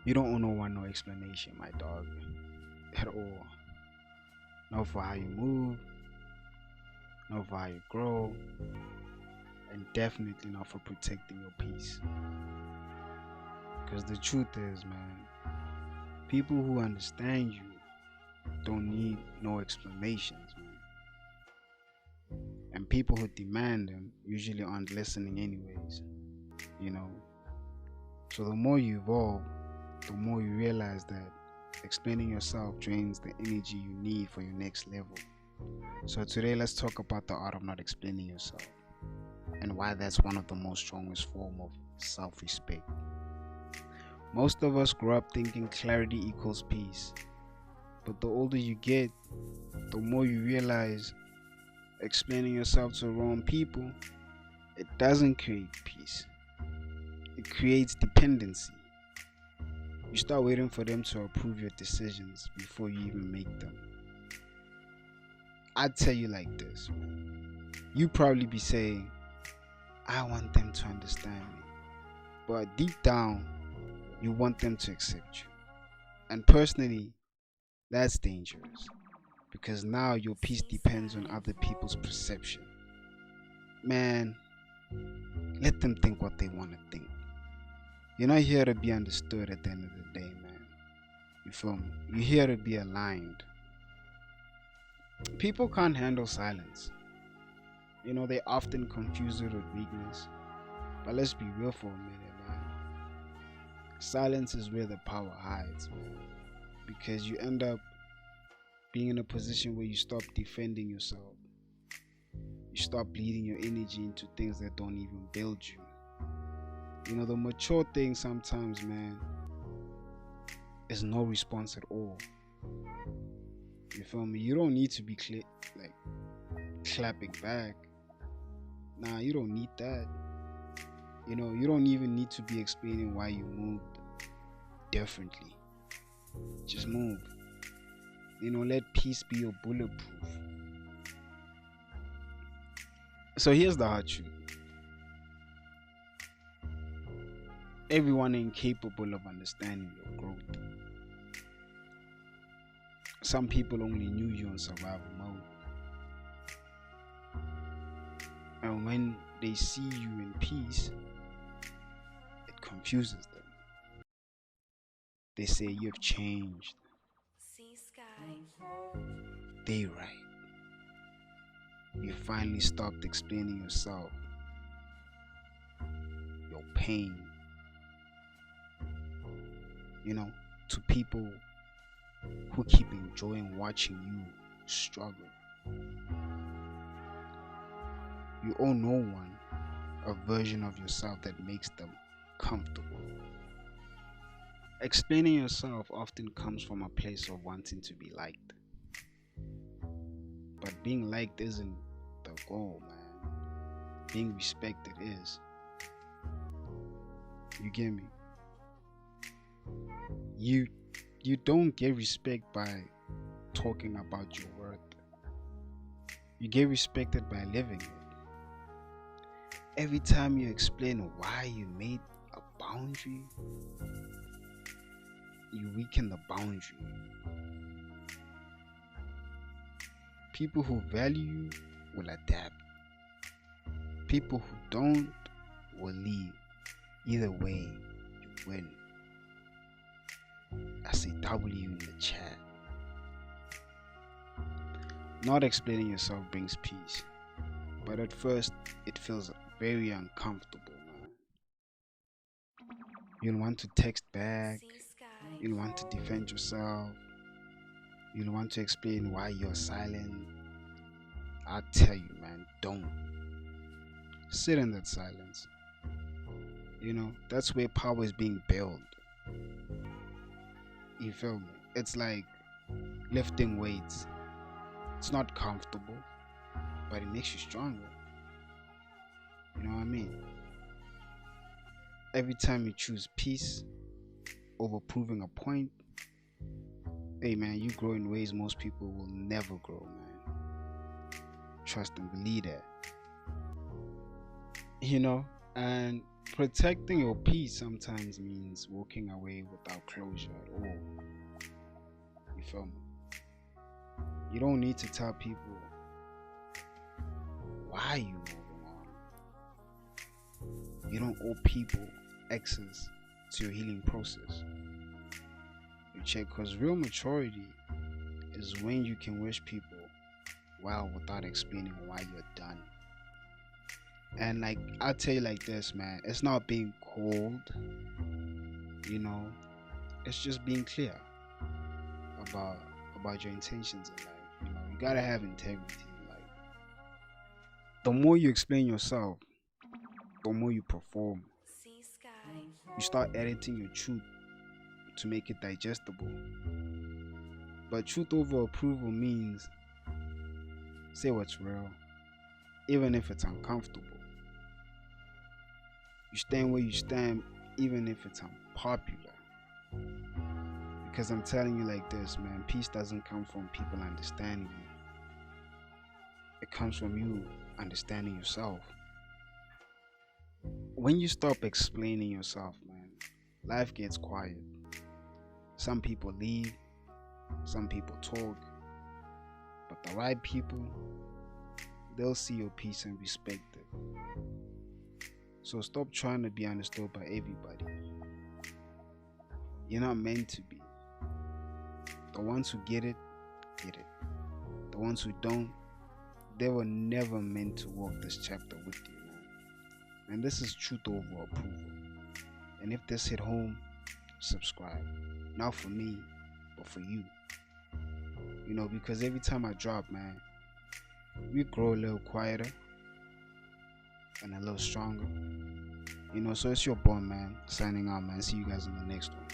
You don't want no explanation, my dog, at all. Not for how you move, not for how you grow, and definitely not for protecting your peace. Because the truth is, man, people who understand you don't need no explanations, man. And people who demand them usually aren't listening, anyways, you know. So the more you evolve, the more you realize that explaining yourself drains the energy you need for your next level. So today let's talk about the art of not explaining yourself and why that's one of the most strongest form of self-respect. Most of us grow up thinking clarity equals peace, but the older you get, the more you realize explaining yourself to the wrong people, it doesn't create peace. It creates dependency. You start waiting for them to approve your decisions before you even make them. I'd tell you like this, man. You probably be saying, I want them to understand me. But deep down, you want them to accept you. And personally, that's dangerous. Because now your peace depends on other people's perception. Man, let them think what they want to think. You're not here to be understood at the end of the day, man. You feel me? You're here to be aligned. People can't handle silence. They often confuse it with weakness. But let's be real for a minute, man. Silence is where the power hides, man. Because you end up being in a position where you stop defending yourself. You stop bleeding your energy into things that don't even build you. The mature thing sometimes, man, is no response at all. You feel me? You don't need to be clapping back. Nah, you don't need that. You don't even need to be explaining why you moved differently. Just move. Let peace be your bulletproof. So here's the hard truth. Everyone ain't capable of understanding your growth. Some people only knew you in survival mode. And when they see you in peace, it confuses them. They say you've changed. They right. You finally stopped explaining yourself, your pain, to people who keep enjoying watching you struggle. You owe no one a version of yourself that makes them comfortable. Explaining yourself often comes from a place of wanting to be liked. But being liked isn't the goal, man. Being respected is. You get me? You don't get respect by talking about your worth. You get respected by living it. Every time you explain why you made a boundary, you weaken the boundary. People who value you will adapt. People who don't will leave. Either way, you win. I say W in the chat. Not explaining yourself brings peace, but at first it feels very uncomfortable, man. You'll want to text back, you'll want to defend yourself, you'll want to explain why you're silent. I tell you, man, don't. Sit in that silence. That's where power is being built. You feel me? It's like lifting weights. It's not comfortable, but it makes you stronger. You know what I mean? Every time you choose peace over proving a point, hey man, you grow in ways most people will never grow, man. Trust and believe that. you know, and protecting your peace sometimes means walking away without closure at all. You feel me? You don't need to tell people why you moving on. You don't owe people access to your healing process. You check, because real maturity is when you can wish people well without explaining why you're done. And like I'll tell you like this, man, it's not being cold, you know, it's just being clear about about your intentions in life. You know, you gotta have integrity in life. The more you explain yourself, the more you perform. You start editing your truth to make it digestible. But truth over approval means say what's real, even if it's uncomfortable. You stand where you stand, even if it's unpopular. Because I'm telling you like this, man, peace doesn't come from people understanding you. It comes from you understanding yourself. When you stop explaining yourself, man, life gets quiet. Some people leave, some people talk, but the right people, they'll see your peace and respect it. So stop trying to be understood by everybody. You're not meant to be. The ones who get it, get it. The ones who don't, they were never meant to walk this chapter with you, man. And this is truth over approval. And if this hit home, subscribe. Not for me, but for you. You know, because every time I drop, man, we grow a little quieter and a little stronger. You know, so it's your boy, man, signing out, man. See you guys in the next one.